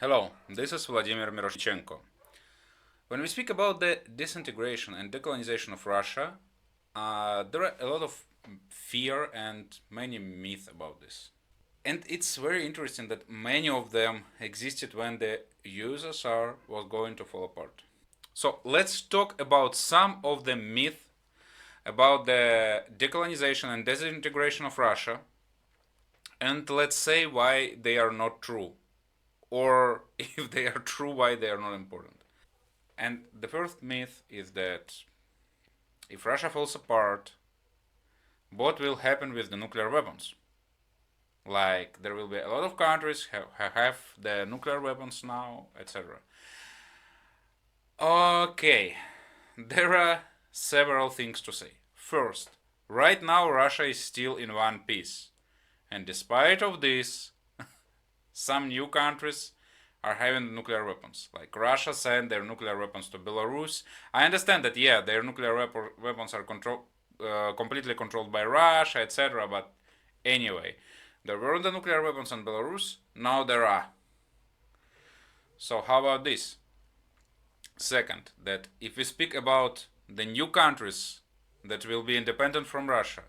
Hello, this is Vladimir Miroshnichenko. When we speak about the disintegration and decolonization of Russia, there are a lot of fear and many myths about this. And it's very interesting that many of them existed when the USSR was going to fall apart. So let's talk about some of the myths about the decolonization and disintegration of Russia, and let's say why they are not true, or if they are true, why they are not important. And the first myth is that if Russia falls apart, what will happen with the nuclear weapons? Like, there will be a lot of countries have the nuclear weapons now, etc. Okay, there are several things to say. First, right now Russia is still in one piece, and despite of this, some new countries are having nuclear weapons. Like Russia sent their nuclear weapons to Belarus. I understand that their nuclear weapons are completely controlled by Russia, etc. But anyway, there weren't the nuclear weapons in Belarus. Now there are. So how about this? Second, that if we speak about the new countries that will be independent from Russia,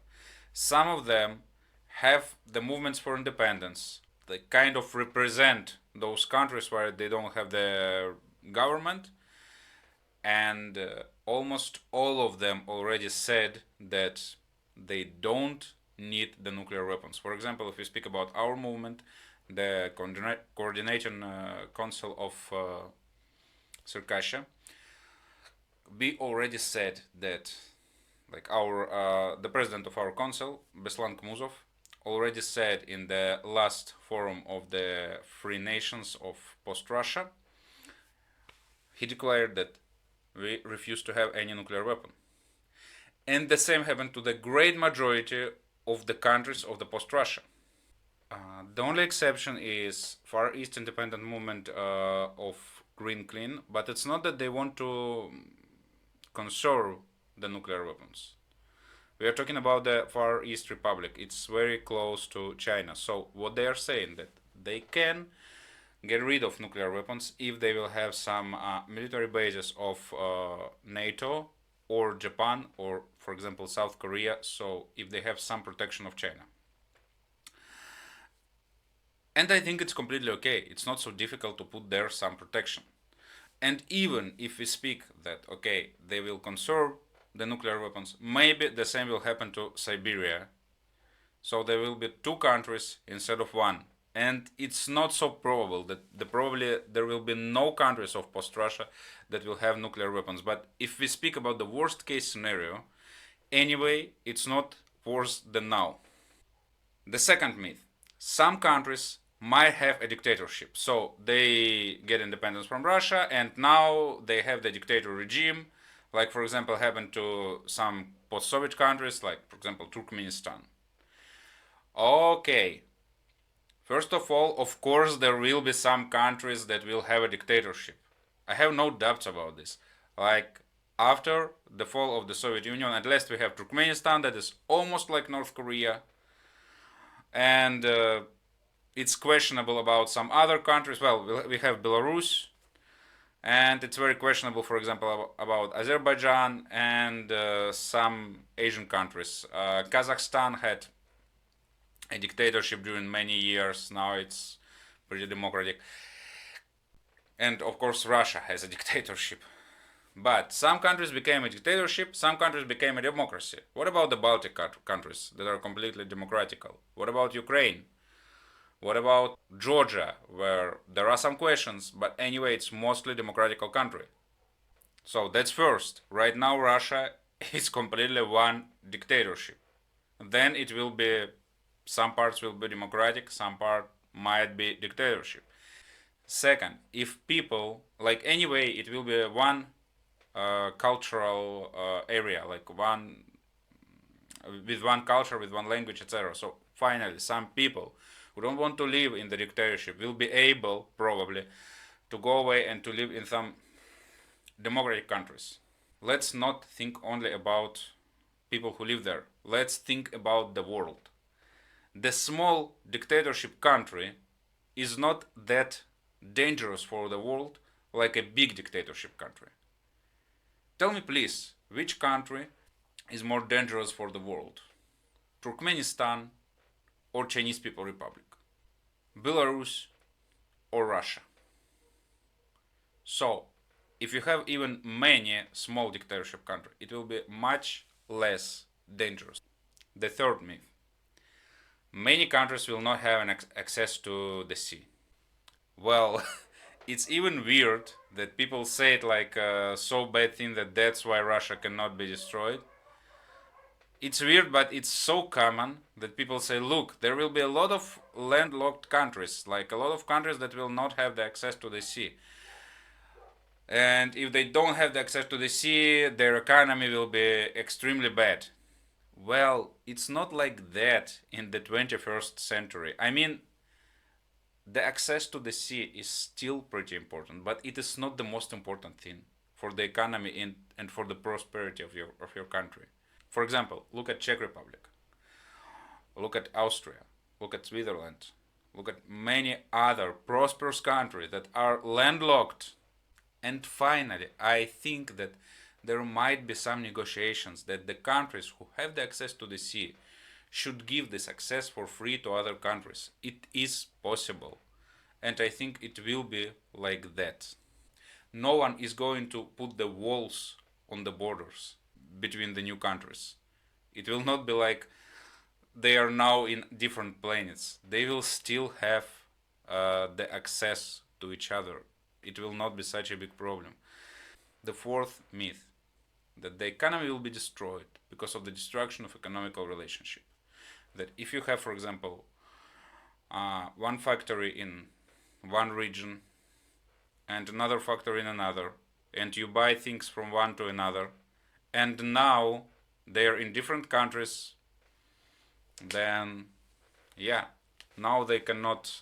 some of them have the movements for independence. They kind of represent those countries where they don't have the government, and almost all of them already said that they don't need the nuclear weapons. For example, if we speak about our movement, the coordinating council of Circassia, we already said that, like our the president of our council, Beslan Kmuzov, already said in the last forum of the Free Nations of post-Russia, he declared that we refuse to have any nuclear weapon. And the same happened to the great majority of the countries of the post-Russia. The only exception is Far East Independent Movement of Green Clean, but it's not that they want to conserve the nuclear weapons. We are talking about the Far East Republic. It's very close to China. So what they are saying that they can get rid of nuclear weapons if they will have some military bases of NATO or Japan or, for example, South Korea. So if they have some protection of China. And I think it's completely okay. It's not so difficult to put there some protection. And even if we speak that, okay, they will conserve the nuclear weapons, maybe the same will happen to Siberia. So there will be two countries instead of one. And it's not so probable that probably there will be no countries of post-Russia that will have nuclear weapons. But if we speak about the worst case scenario, anyway, it's not worse than now. The second myth, some countries might have a dictatorship. So they get independence from Russia and now they have the dictator regime, like for example happened to some post-Soviet countries, like for example Turkmenistan. Okay, first of all, of course there will be some countries that will have a dictatorship. I have no doubts about this. Like after the fall of the Soviet Union, at least we have Turkmenistan that is almost like North Korea, and it's questionable about some other countries. Well, we have Belarus, and it's very questionable, for example, about Azerbaijan and some Asian countries. Kazakhstan had a dictatorship during many years. Now it's pretty democratic. And of course, Russia has a dictatorship. But some countries became a dictatorship, some countries became a democracy. What about the Baltic countries that are completely democratical? What about Ukraine? What about Georgia, where there are some questions, but anyway, it's mostly democratical country. So that's first. Right now, Russia is completely one dictatorship. Then it will be, some parts will be democratic, some part might be dictatorship. Second, if people, like anyway, it will be one cultural area, like one with one culture, with one language, etc. So finally, some people who don't want to live in the dictatorship will be able, probably, to go away and to live in some democratic countries. Let's not think only about people who live there. Let's think about the world. The small dictatorship country is not that dangerous for the world like a big dictatorship country. Tell me please, which country is more dangerous for the world? Turkmenistan or Chinese People Republic? Belarus or Russia? So, if you have even many small dictatorship countries, it will be much less dangerous. The third myth. Many countries will not have access to the sea. Well, it's even weird that people say it like a so bad thing that that's why Russia cannot be destroyed. It's weird, but it's so common that people say, look, there will be a lot of landlocked countries, like a lot of countries that will not have the access to the sea. And if they don't have the access to the sea, their economy will be extremely bad. Well, it's not like that in the 21st century. I mean, the access to the sea is still pretty important, but it is not the most important thing for the economy and for the prosperity of your country. For example, look at Czech Republic, look at Austria, look at Switzerland, look at many other prosperous countries that are landlocked. And finally, I think that there might be some negotiations that the countries who have the access to the sea should give this access for free to other countries. It is possible. And I think it will be like that. No one is going to put the walls on the borders between the new countries. It will not be like they are now in different planets. They will still have the access to each other. It will not be such a big problem. The fourth myth, that the economy will be destroyed because of the destruction of economical relationship. That if you have, for example, one factory in one region and another factory in another, and you buy things from one to another, and now they're in different countries, then yeah, now they cannot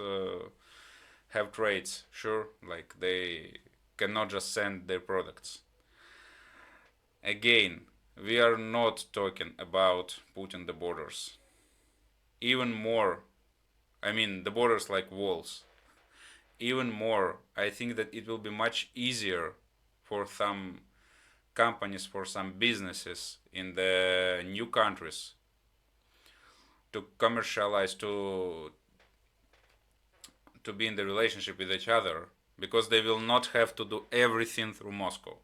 have trades. Sure, like they cannot just send their products. Again, we are not talking about putting the borders. Even more, I mean, the borders like walls. Even more, I think that it will be much easier for some companies, for some businesses in the new countries to commercialize, to be in the relationship with each other, because they will not have to do everything through Moscow.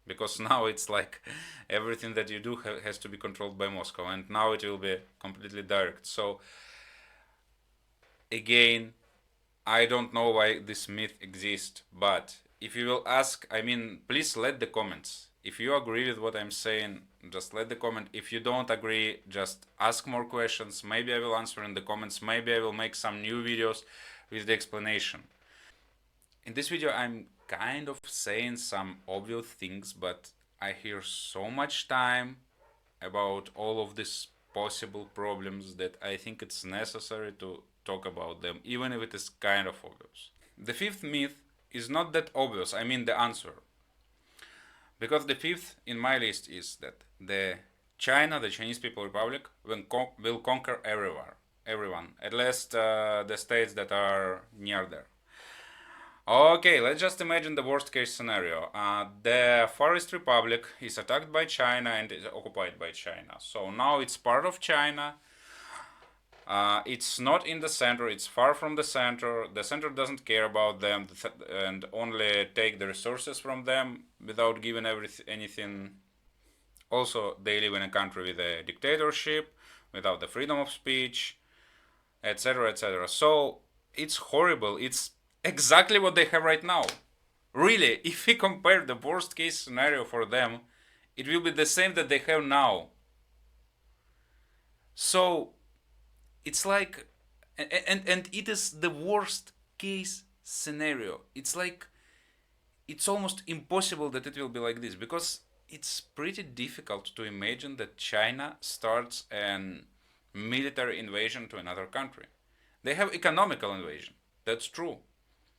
Because now it's like everything that you do has to be controlled by Moscow, and now it will be completely direct. So again, I don't know why this myth exists, but if you will ask, I mean, please let the comments. If you agree with what I'm saying, just let the comment. If you don't agree, just ask more questions. Maybe I will answer in the comments. Maybe I will make some new videos with the explanation. In this video, I'm kind of saying some obvious things, but I hear so much time about all of these possible problems that I think it's necessary to talk about them, even if it is kind of obvious. The fifth myth is not that obvious, I mean the answer. Because the fifth in my list is that the Chinese People Republic, will conquer everyone, at least the states that are near there. Okay, let's just imagine the worst case scenario. The Far East Republic is attacked by China and is occupied by China. So now it's part of China. It's not in the center, it's far from the center. The center doesn't care about them and only take the resources from them without giving anything. Also, they live in a country with a dictatorship, without the freedom of speech, etc., etc. So it's horrible. It's exactly what they have right now. Really, if we compare the worst case scenario for them, it will be the same that they have now. So it's like, and it is the worst case scenario. It's like, it's almost impossible that it will be like this, because it's pretty difficult to imagine that China starts an military invasion to another country. They have economical invasion, that's true.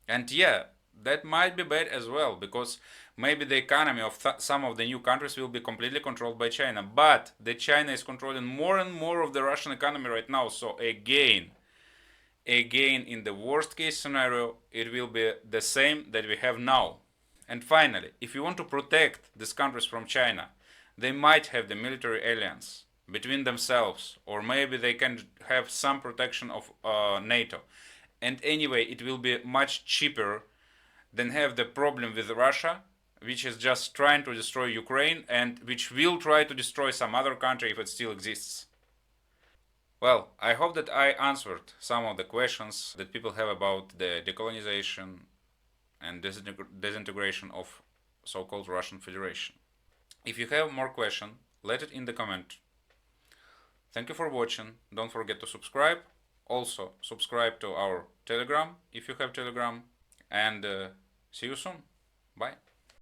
And yeah, that might be bad as well, because maybe the economy of some of the new countries will be completely controlled by China. But the China is controlling more and more of the Russian economy right now. So again, Again, in the worst case scenario, it will be the same that we have now. And finally, if you want to protect these countries from China, they might have the military alliance between themselves, or maybe they can have some protection of NATO. And anyway, it will be much cheaper than have the problem with Russia, which is just trying to destroy Ukraine and which will try to destroy some other country if it still exists. Well, I hope that I answered some of the questions that people have about the decolonization and disintegration of so-called Russian Federation. If you have more questions, let it in the comment. Thank you for watching. Don't forget to subscribe. Also, subscribe to our Telegram if you have Telegram. And see you soon. Bye.